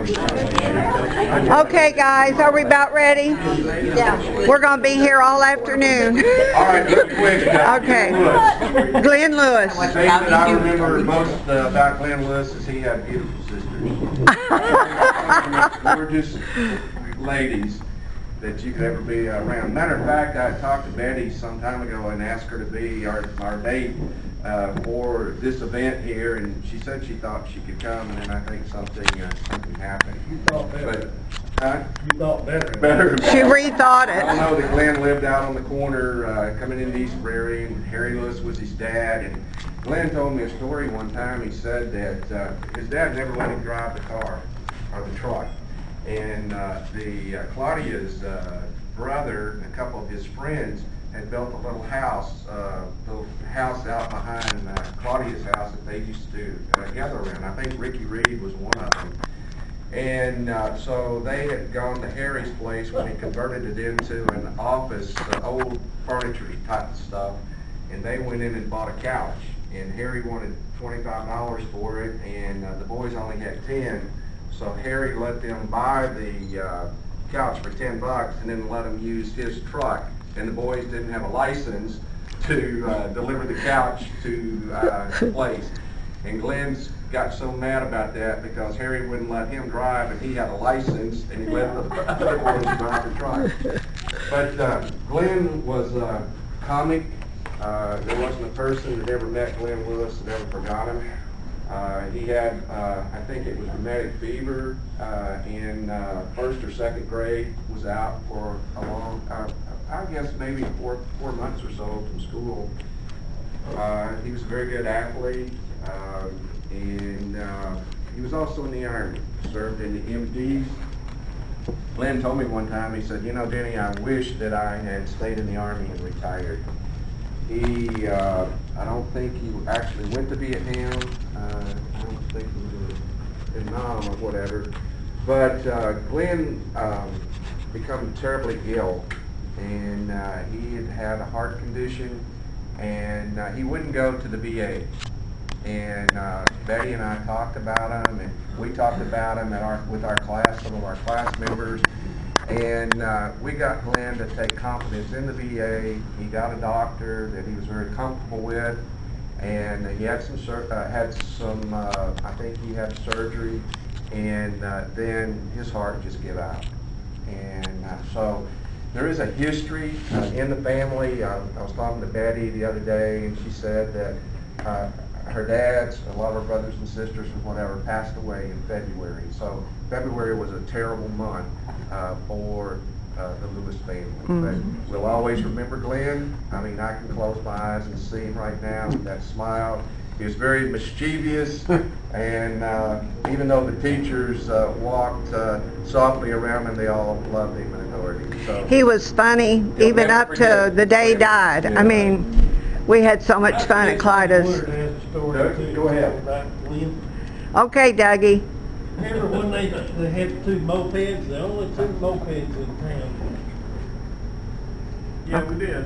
Okay, guys, are we about ready? Yeah. We're going to be here all afternoon. All right, real quick. Okay. Glenn Lewis. The thing that I remember most about Glenn Lewis is he had beautiful sisters. Gorgeous ladies that you could ever be around. Matter of fact, I talked to Betty some time ago and asked her to be our date for this event here, and she said she thought she could come, and then I think something happened. You thought better. Huh? You thought better. Better. She rethought I don't it. know that Glenn lived out on the corner coming into East Prairie, and Harry Lewis was his dad. And Glenn told me a story one time. He said that his dad never let him drive the car or the truck. And Claudia's brother and a couple of his friends had built a little house out behind Claudia's house that they used to gather around. I think Ricky Reed was one of them. And so they had gone to Harry's place when he converted it into an office, old furniture type of stuff, and they went in and bought a couch. And Harry wanted $25 for it, and the boys only had 10. So Harry let them buy the couch for $10 and then let them use his truck. And the boys didn't have a license to deliver the couch to the place. And Glenn's got so mad about that because Harry wouldn't let him drive and he had a license, and he let the other boys drive the truck. But Glenn was comic. There wasn't a person that ever met Glenn Lewis that ever forgot him. He had, I think it was rheumatic fever in first or second grade, was out for a long, I guess maybe four months or so from school. He was a very good athlete, and he was also in the Army, served in the MDs. Glenn told me one time, he said, you know, Denny, I wish that I had stayed in the Army and retired. He, I don't think he actually went to Vietnam. I don't think he was in Vietnam or whatever. But Glenn became terribly ill, and he had had a heart condition, and he wouldn't go to the VA. And Betty and I talked about him, and we talked about him with our class, some of our class members. And we got Glenn to take confidence in the VA. He got a doctor that he was very comfortable with, and he had some, I think he had surgery, and then his heart just gave out. And so there is a history in the family. I was talking to Betty the other day, and she said that her dads, a lot of her brothers and sisters and whatever, passed away in February. So February was a terrible month for the Lewis family. But we'll always remember Glenn. I mean, I can close my eyes and see him right now with that smile. He was very mischievous, and even though the teachers walked softly around him, they all loved him and adored him. So He was funny even up to the day he died. I mean, we had so much fun at Clyda's. Go ahead. Okay, Dougie. Remember when they had two mopeds, the only two mopeds in town? Yeah, we did.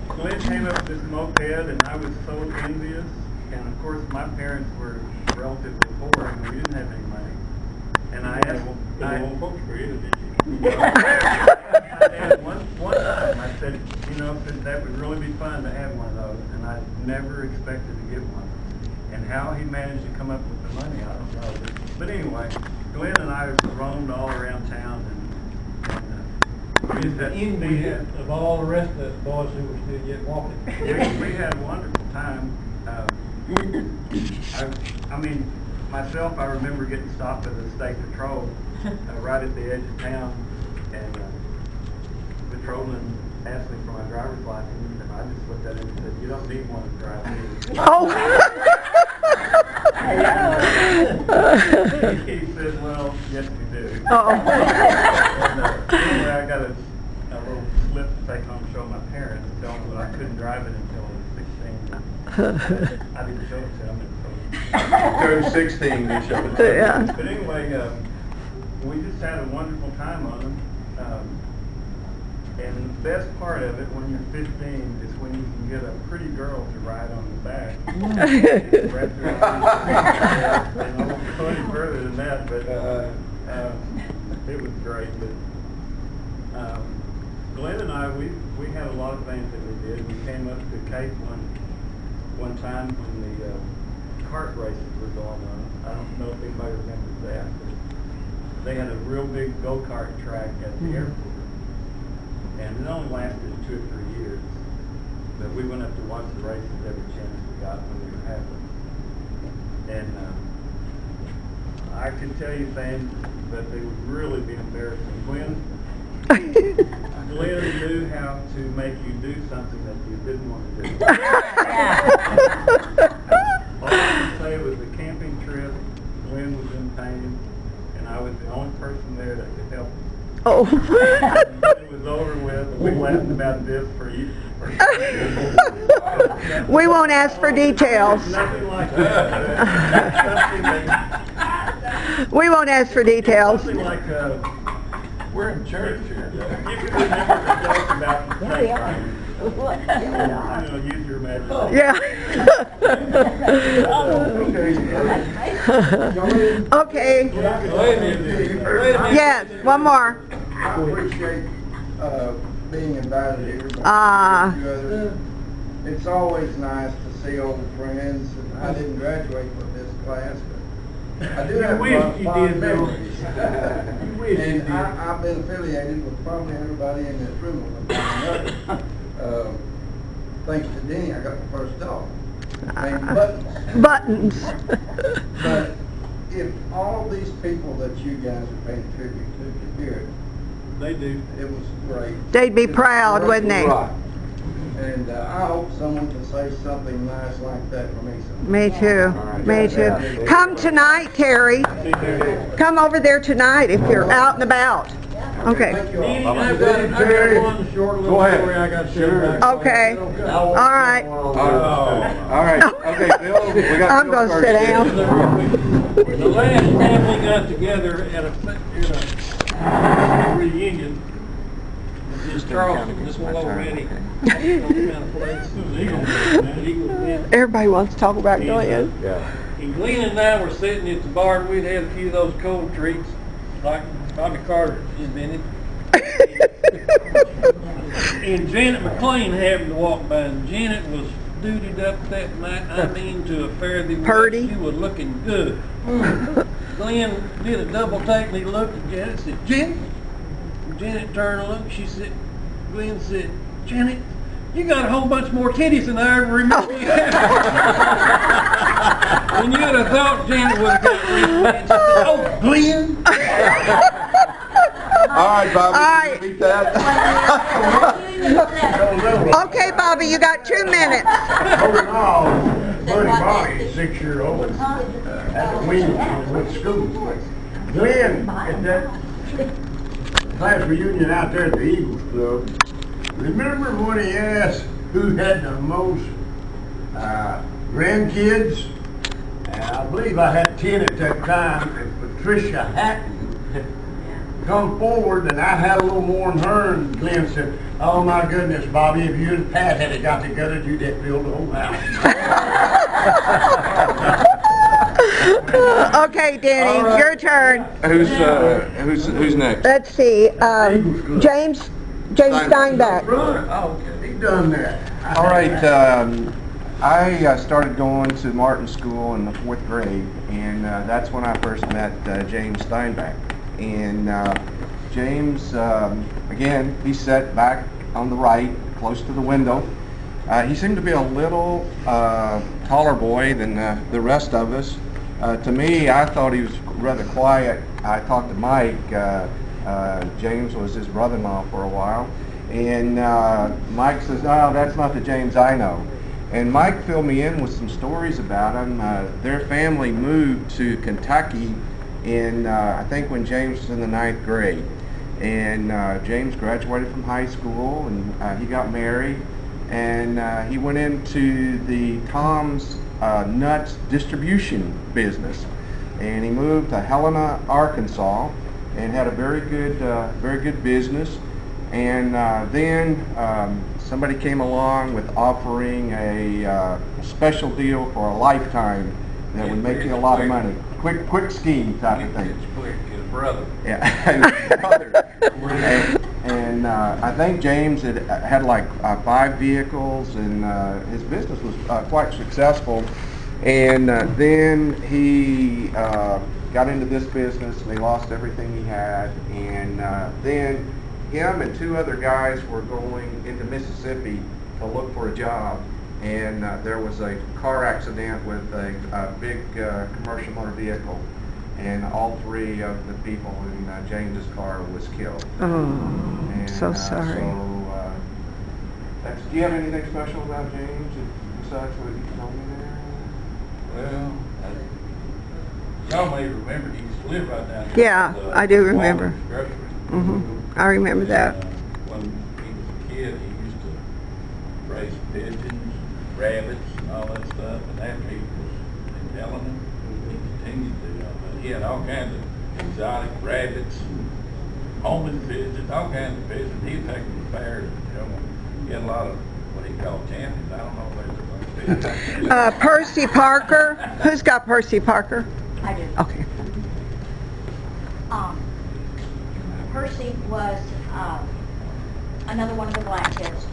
Glenn came up with this moped, and I was so envious. And of course, my parents were relatively poor, and we didn't have any money. And I asked, folks for you, did you? my dad one time, I said, you know, that would really be fun to have one of those, and I never expected to get one. And how he managed to come up with the money, I don't know. But anyway, Glenn and I roamed all around town, and we just had of all the rest of the boys who were still yet walking. we had a wonderful time. I mean, myself, I remember getting stopped at the state patrol right at the edge of town, and the patrolman asked me for my driver's license, and I just looked at him and said, you don't need one to drive here. Oh. He said, well, yes, we do. Oh. And, anyway, I got a little slip to take home to show my parents, and tell them that I couldn't drive it until I was 16. I didn't show it to them. turned 16, they showed it. Yeah. But anyway, we just had a wonderful time on them. And best part of it when you're 15 is when you can get a pretty girl to ride on the back. Wrap her arms around you. And I won't go any further than that, but it was great. But Glenn and I, we had a lot of things that we did. We came up to Cape one time when the kart races were going on. I don't know if anybody remembers that, but they had a real big go-kart track at the airport. And it only lasted 2 or 3 years. But we went up to watch the races every chance we got when they were happening. And I could tell you things, but they would really be embarrassing. Glenn knew how to make you do something that you didn't want to do. All I can say was the camping trip, Glenn was in pain, and I was the only person there that could help him. Oh. It was over with, and we laughed about this for years. We won't ask for details. Nothing like that. We won't ask for details. Something like, We're in church here. you can remember the joke about the snake riding. I'm going to use your imagination. Yeah. Okay. Yes, one more. I appreciate being invited here. It's always nice to see old friends. And I didn't graduate from this class, but I do have a lot of fond memories. And I've been affiliated with probably everybody in this room. Thanks to Denny, I got my first dog named Buttons. Buttons. But if all of these people that you guys are paying tribute to could hear it, They do. it was great. They'd be proud, wouldn't they? And I hope someone can say something nice like that for me someday. Me too. Me too. Come tonight, Terry. Come over there tonight if you're out and about. Okay. Thank you Danny, all. I got one short little Go ahead. story I got to share about. Okay. All right. All right, okay, Bill, we got I'm Bill gonna first. sit down. The last time we got together at a reunion, was in Charleston, this one already. Everybody wants to talk about Glenn. Yeah. And Glenn and I were sitting at the bar, and we'd had a few of those cold treats, like Bobby Carter invented. And Janet McLean happened to walk by, and Janet was dutied up that night, I mean, to a fare thee well. Purdy. She was looking good. Glenn did a double take, and he looked at Janet and said, Janet? And Janet turned and looked, she said, Glenn said, Janet, you got a whole bunch more titties than I ever remember you had. And you'd have thought Janet would have got rid. She said, oh, Glenn. All right, Bobby, All right. you beat that? Okay, Bobby, you got 2 minutes. Buddy Bobby, 6-year-old, at the wheel, went to school. Glenn, at that class reunion out there at the Eagles Club, remember when he asked who had the most grandkids? And I believe I had 10 at that time, and Patricia Hatton come forward, and I had a little more than her, and Glenn said, oh my goodness, Bobby, if you and Pat had got together, you'd have filled the whole house. Okay, Danny, All right. your turn. Who's next? Let's see. James Steinbeck. Brother, oh, okay, he done that. All right, I started going to Martin School in the 4th grade, and that's when I first met James Steinbeck. And James, again, he sat back on the right, close to the window. He seemed to be a little taller boy than the rest of us. To me, I thought he was rather quiet. I talked to Mike. James was his brother-in-law for a while. And Mike says, oh, that's not the James I know. And Mike filled me in with some stories about him. Their family moved to Kentucky in, I think, when James was in the 9th grade. And James graduated from high school, and he got married. And he went into the Tom's Nuts distribution business. And he moved to Helena, Arkansas, and had a very good business. And then somebody came along with offering a special deal for a lifetime that would make you a lot of money. Quick scheme type of thing. It's quick, his brother. Yeah. and I think James had like 5 vehicles, and his business was quite successful. And then he got into this business, and he lost everything he had. And then him and 2 other guys were going into Mississippi to look for a job. And there was a car accident with a big commercial motor vehicle, and all 3 of the people in James's car was killed. Oh, And, so sorry. Do you have anything special about James besides what you told me there? Well, y'all may remember, he used to live right down there. Yeah, I do remember. Grocery. I remember that. When he was a kid, he used to raise pigeons, rabbits, and all that stuff, and after he was in Helena, he continued to do all that. He had all kinds of exotic rabbits, homing pigeons, all kinds of pigeons. He'd take them to fairs, you know. He had a lot of what he called champions. I don't know if they were like pigeons. Percy Parker. Who's got Percy Parker? I do. Okay. Percy was another one of the black kids,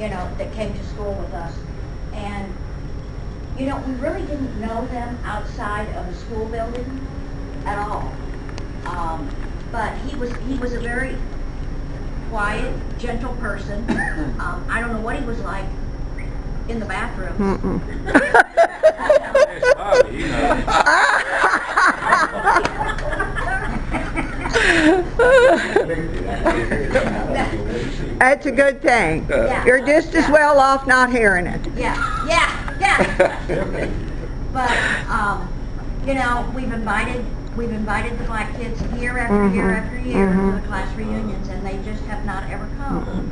you know, that came to school with us. And, you know, we really didn't know them outside of the school building at all. But he was a very quiet, gentle person. I don't know what he was like in the bathroom. Yes, Bobby, you know. That's a good thing. Yeah. You're just as well off not hearing it. Yeah. But, you know, we've invited the black kids year after year after year to the class reunions, and they just have not ever come.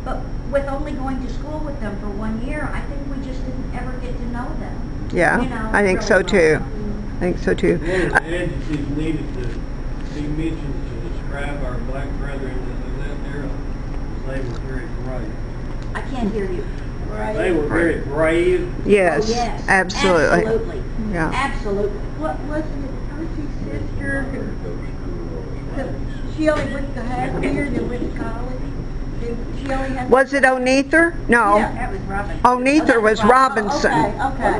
But with only going to school with them for 1 year, I think we just didn't ever get to know them. Yeah, You know, I think so really too. well. I think so too. One of the agencies needed to be mentioned to describe our black brethren that lived there, they were very brave. I can't hear you. They were very brave. Yes, Oh, yes, absolutely. Absolutely. Yeah. Absolutely. What wasn't it, Percy's sister? She only went to half year, then went to college. She only had. Was it Oneather? No. Yeah, that was Robinson. Oneather was Robinson. Okay.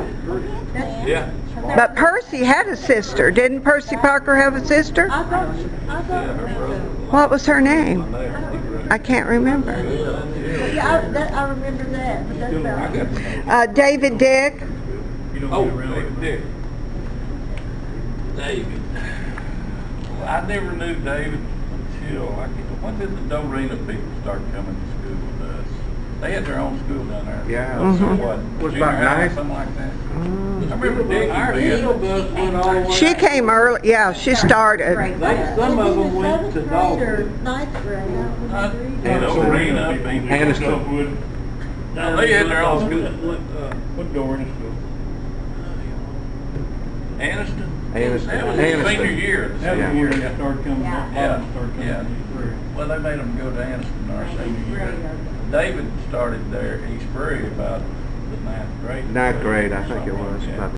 Yeah. But Percy had a sister. Didn't Percy Parker have a sister? I thought. What was her name? I can't remember. Yeah, I remember that, but that's about. David Dick. Oh, David. David. Well, I never knew David until, when did the Dorena people start coming to school with us? They had their own school down there. Yeah. What? Was junior about high, 9th. something like that. I remember Dick being. She came early. Yeah, she started. Some of them went to Dogwood. Ninth grade. Dorena being. Anniston. No, they had their own school. What Dorena school? Anniston? Anniston. That was his Anniston. senior year. That was Yeah. the year they started coming, Yeah. a lot of them started coming Yeah. to East Prairie. Well, they made them go to Anniston our senior year. David started there at East Prairie about the 9th grade. 9th grade, I think it was. Yeah. About